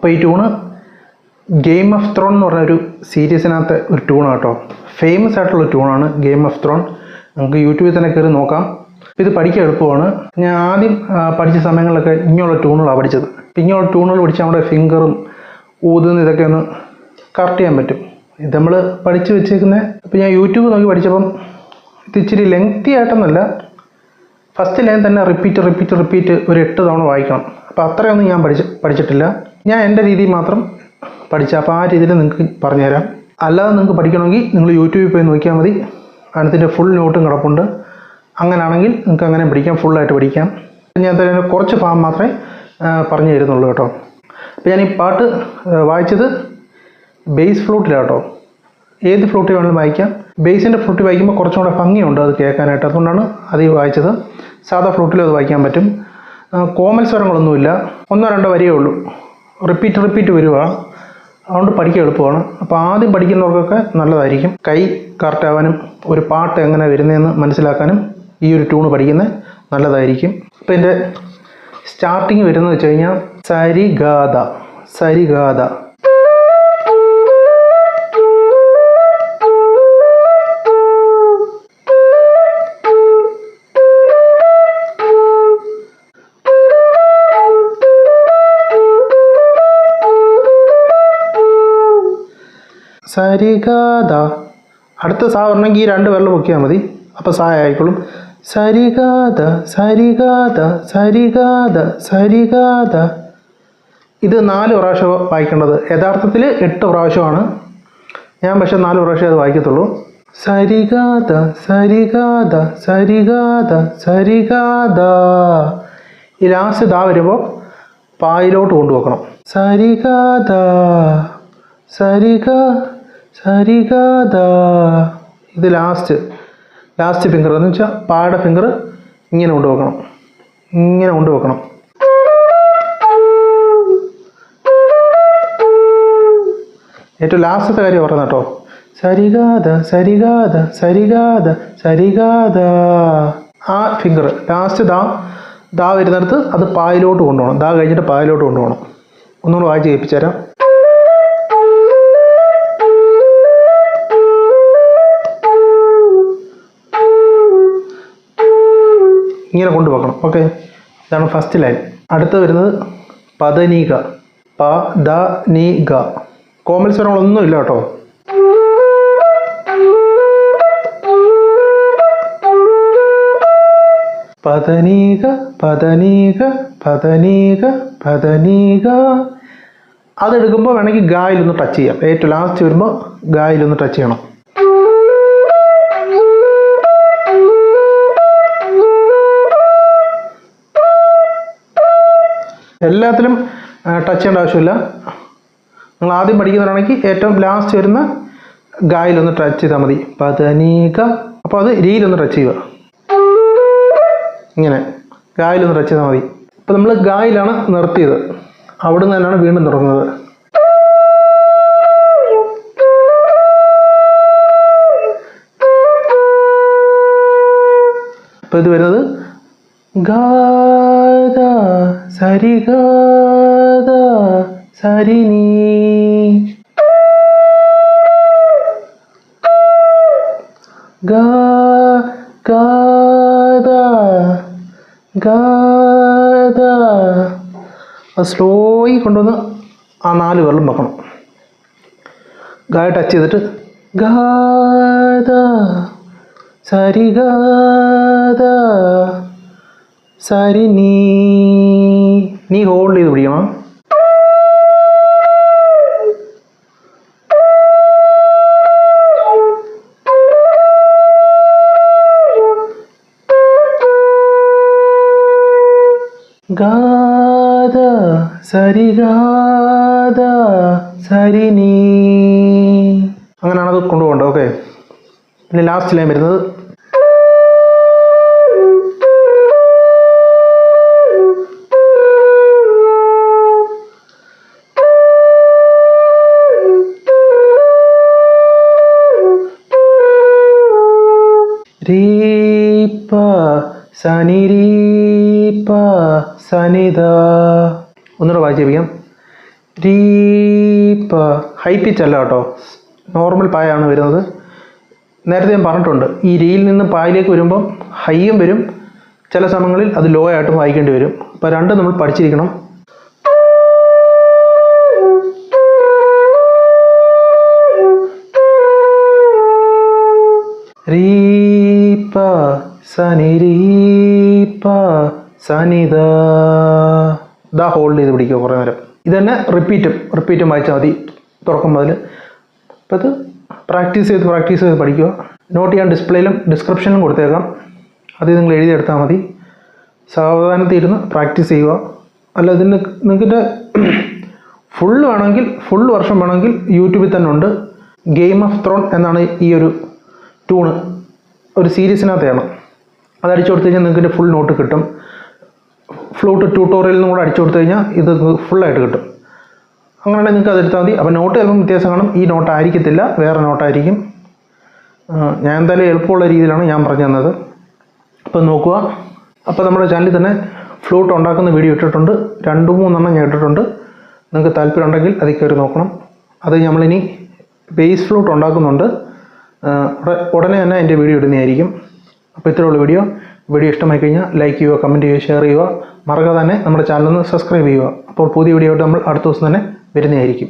അപ്പോൾ ഈ tune game of throne എന്ന് പറഞ്ഞൊരു സീരീസിനകത്തെ ഒരു ട്യൂണാണ് കേട്ടോ. ഫേമസ് ആയിട്ടുള്ള ട്യൂണാണ് ഗെയിം ഓഫ് ത്രോൺ. നമുക്ക് യൂട്യൂബിൽ തന്നെ കയറി നോക്കാം. ഇത് പഠിക്കാൻ എളുപ്പമാണ്. ഞാൻ ആദ്യം പഠിച്ച സമയങ്ങളിലൊക്കെ ഇങ്ങനെയുള്ള ട്യൂണുകളാണ് പഠിച്ചത്. ഇങ്ങനെയുള്ള ട്യൂണുകൾ പഠിച്ചാൽ നമ്മുടെ ഫിംഗറും ഊതുന്ന ഇതൊക്കെ ഒന്ന് കറക്റ്റ് ചെയ്യാൻ പറ്റും. ഇത് നമ്മൾ പഠിച്ച് വെച്ചേക്കുന്നത്. അപ്പോൾ ഞാൻ യൂട്യൂബ് നോക്കി പഠിച്ചപ്പം ഇത് ഇച്ചിരി ലെങ്തി ആയിട്ടൊന്നുമല്ല, ഫസ്റ്റ് ലൈൻ തന്നെ റിപ്പീറ്റ് ഒരു 8 തവണ വായിക്കണം. അപ്പോൾ അത്രയൊന്നും ഞാൻ പഠിച്ചിട്ടില്ല. ഞാൻ എൻ്റെ രീതിയിൽ മാത്രം പഠിച്ച. അപ്പോൾ ആ രീതിയിൽ നിങ്ങൾക്ക് പറഞ്ഞുതരാം. അല്ലാതെ നിങ്ങൾക്ക് പഠിക്കണമെങ്കിൽ നിങ്ങൾ യൂട്യൂബിൽ പോയി നോക്കിയാൽ മതി. അതിൻ്റെ ഫുൾ നോട്ടും കിടപ്പുണ്ട്. അങ്ങനെയാണെങ്കിൽ നിങ്ങൾക്ക് അങ്ങനെ പഠിക്കാം, ഫുള്ളായിട്ട് പഠിക്കാം. ഞാൻ തന്നെ കുറച്ച് ഭാഗം മാത്രമേ പറഞ്ഞു തരുന്നുള്ളൂ കേട്ടോ. അപ്പോൾ ഞാൻ ഈ പാട്ട് വായിച്ചത് ബേസ് ഫ്ലൂട്ടിലാണ് കേട്ടോ. ഏത് ഫ്ലൂട്ടിൽ വേണമെങ്കിലും വായിക്കാം. ബേസിൻ്റെ ഫ്ലൂട്ടിൽ വായിക്കുമ്പോൾ കുറച്ചും കൂടെ ഭംഗിയുണ്ട് അത് കേൾക്കാനായിട്ട്. അതുകൊണ്ടാണ് അത് വായിച്ചത്. സാധാ ഫ്ലൂട്ടിലും അത് വായിക്കാൻ പറ്റും. കോമൽ സ്വരങ്ങളൊന്നുമില്ല, 1-2 വരിയേ ഉള്ളൂ. റിപ്പീറ്റ് വരിക. അതുകൊണ്ട് പഠിക്കാൻ എളുപ്പമാണ്. അപ്പോൾ ആദ്യം പഠിക്കുന്നവർക്കൊക്കെ നല്ലതായിരിക്കും. കൈ കറക്റ്റ് ആവാനും ഒരു പാട്ട് എങ്ങനെ വരുന്നതെന്ന് മനസ്സിലാക്കാനും ഈ ഒരു ട്യൂണ് പഠിക്കുന്നത് നല്ലതായിരിക്കും. അപ്പോൾ എൻ്റെ സ്റ്റാർട്ടിങ് വരുന്നത് വെച്ച് കഴിഞ്ഞാൽ സരിഗാത. സരിഗാത. അടുത്ത സാ പറഞ്ഞെങ്കിൽ ഈ 2 വിരൽ പൊക്കിയാൽ മതി. അപ്പോൾ സാ ആയിക്കോളും. സരിഗാത. ഇത് 4 പ്രാവശ്യം വായിക്കേണ്ടത്. യഥാർത്ഥത്തിൽ 8 പ്രാവശ്യമാണ്. ഞാൻ പക്ഷേ 4 പ്രാവശ്യം അത് വായിക്കത്തുള്ളൂ. സരിഗാത. ഈ ലാസ്റ്റ് ദാ വരുമ്പോൾ പായിലോട്ട് കൊണ്ടുപോക്കണം. സരിഗാത. ഇത് ലാസ്റ്റ് ഫിംഗർ എന്ന് വെച്ചാൽ പായുടെ ഫിംഗർ ഇങ്ങനെ കൊണ്ടുപോക്കണം. ഏറ്റവും ലാസ്റ്റത്തെ കാര്യം പറയുന്നത് കേട്ടോ. സരിഗാത. ആ ഫിംഗർ ലാസ്റ്റ് ദാ വരുന്നിടത്ത് അത് പായിലോട്ട് കൊണ്ടുപോകണം. ദാ കഴിഞ്ഞിട്ട് പായിലോട്ട് കൊണ്ടുപോകണം. ഒന്നുകൂടെ വായിച്ച് കേൾപ്പിച്ചു തരാം. ഇങ്ങനെ കൊണ്ടുപോകണം. ഓക്കെ, ഇതാണ് ഫസ്റ്റ് ലൈൻ. അടുത്ത് വരുന്നത് പദനീക. കോമൽ സ്വരങ്ങളൊന്നും ഇല്ല കേട്ടോ. പദനീക. അതെടുക്കുമ്പോൾ വേണമെങ്കിൽ ഗായിലൊന്ന് ടച്ച് ചെയ്യാം. ഏറ്റവും ലാസ്റ്റ് വരുമ്പോൾ ഗായിലൊന്ന് ടച്ച് ചെയ്യണം. എല്ലാത്തിലും ടച്ച് ചെയ്യേണ്ട ആവശ്യമില്ല. നിങ്ങൾ ആദ്യം പഠിക്കുന്നവരാണെങ്കിൽ ഏറ്റവും ലാസ്റ്റ് വരുന്ന ഗായിലൊന്ന് ടച്ച് ചെയ്താൽ മതി. പദനീക. അപ്പോൾ അത് രീയിലൊന്ന് ടച്ച് ചെയ്യുക. ഇങ്ങനെ ഗായിലൊന്ന് ടച്ച് ചെയ്താൽ മതി. അപ്പോൾ നമ്മൾ ഗായിലാണ് നിർത്തിയത്. അവിടെ നിന്ന് തന്നെയാണ് വീണ്ടും തുടങ്ങുന്നത്. അപ്പോൾ ഇത് വരുന്നത് ഗാദ സരിഗാദ സരിനി. ഗാദ. അത് സ്ലോയി കൊണ്ടുവന്ന് ആ 4 വിരലും വെക്കണം. ഗായ ടച്ച് ചെയ്തിട്ട് ഗാദ സരിഗാദ സരിനി. നീ ഹോൾഡ് ചെയ്ത് പിടിക്കണം. ഗാദ സരിഗാദ സരിനി. അങ്ങനെയാണ് അത് കൊണ്ടുപോകേണ്ടത്. ഓക്കെ, പിന്നെ ലാസ്റ്റ് ലൈൻ വരുന്നത് രീപ സനിരീപ സനിധ. ഒന്നുകൂടെ വായിച്ചേപ്പിക്കാം. രീ പ ഹൈ പിച്ച് അല്ല കേട്ടോ, നോർമൽ പായാണ് വരുന്നത്. നേരത്തെ ഞാൻ പറഞ്ഞിട്ടുണ്ട്, ഈ രീയിൽ നിന്ന് പായിലേക്ക് വരുമ്പം ഹൈയും വരും, ചില സമയങ്ങളിൽ അത് ലോ ആയിട്ടും വായിക്കേണ്ടി വരും. അപ്പോൾ രണ്ടും നമ്മൾ പഠിച്ചിരിക്കണം. രീ പ സനി രീ പ സനി ദാ ഹോൾഡ് ചെയ്ത് പിടിക്കുക കുറേ നേരം. ഇത് തന്നെ റിപ്പീറ്റും വായിച്ചാൽ മതി തുറക്കും മുതൽ. അപ്പോൾ ഇത് പ്രാക്ടീസ് ചെയ്ത് പഠിക്കുക. നോട്ട് ചെയ്യാൻ ഡിസ്പ്ലേയിലും ഡിസ്ക്രിപ്ഷനിലും കൊടുത്തേക്കാം, അത് നിങ്ങൾ എഴുതിയെടുത്താൽ മതി. സാവധാനത്തിൽ ഇരുന്ന് പ്രാക്ടീസ് ചെയ്യുക. അല്ല, ഇതിന് നിങ്ങൾക്ക് ഫുൾ വർഷം വേണമെങ്കിൽ യൂട്യൂബിൽ തന്നെ ഉണ്ട്. ഗെയിം ഓഫ് ത്രോൺ എന്നാണ് ഈ ഒരു ട്യൂണ്, ഒരു സീരീസിനകത്തെയാണ്. അത് അടിച്ചു കൊടുത്തു കഴിഞ്ഞാൽ നിങ്ങൾക്ക് ഫുൾ നോട്ട് കിട്ടും. ഫ്ലൂട്ട് ട്യൂട്ടോറിയലിനും കൂടെ അടിച്ചു കൊടുത്തു കഴിഞ്ഞാൽ ഇത് ഫുള്ളായിട്ട് കിട്ടും. അങ്ങനെയാണെങ്കിൽ നിങ്ങൾക്ക് അതെടുത്താൽ മതി. അപ്പോൾ നോട്ട് ചിലപ്പം വ്യത്യാസം കാണും. ഈ നോട്ട് ആയിരിക്കത്തില്ല, വേറെ നോട്ടായിരിക്കും. ഞാൻ എന്തായാലും എളുപ്പമുള്ള രീതിയിലാണ് ഞാൻ പറഞ്ഞു തന്നത്. അപ്പോൾ നോക്കുക. അപ്പോൾ നമ്മുടെ ചാനലിൽ തന്നെ ഫ്ലൂട്ട് ഉണ്ടാക്കുന്ന വീഡിയോ ഇട്ടിട്ടുണ്ട്, 2-3 ഞാൻ ഇട്ടിട്ടുണ്ട്. നിങ്ങൾക്ക് താല്പര്യം ഉണ്ടെങ്കിൽ അതിൽ കയറി നോക്കണം. അത് നമ്മളിനി ബേസ് ഫ്ലൂട്ട് ഉണ്ടാക്കുന്നുണ്ട്, ഉടനെ തന്നെ എൻ്റെ വീഡിയോ ഇടുന്നതായിരിക്കും. അപ്പോൾ ഇത്രയുള്ള വീഡിയോ ഇഷ്ടമായി കഴിഞ്ഞാൽ ലൈക്ക് ചെയ്യുക, കമൻറ്റ് ചെയ്യുക, ഷെയർ ചെയ്യുക. മറക്കാതെ തന്നെ നമ്മുടെ ചാനലൊന്ന് സബ്സ്ക്രൈബ് ചെയ്യുക. അപ്പോൾ പുതിയ വീഡിയോ ആയിട്ട് നമ്മൾ അടുത്ത ദിവസം തന്നെ വരുന്നതായിരിക്കും.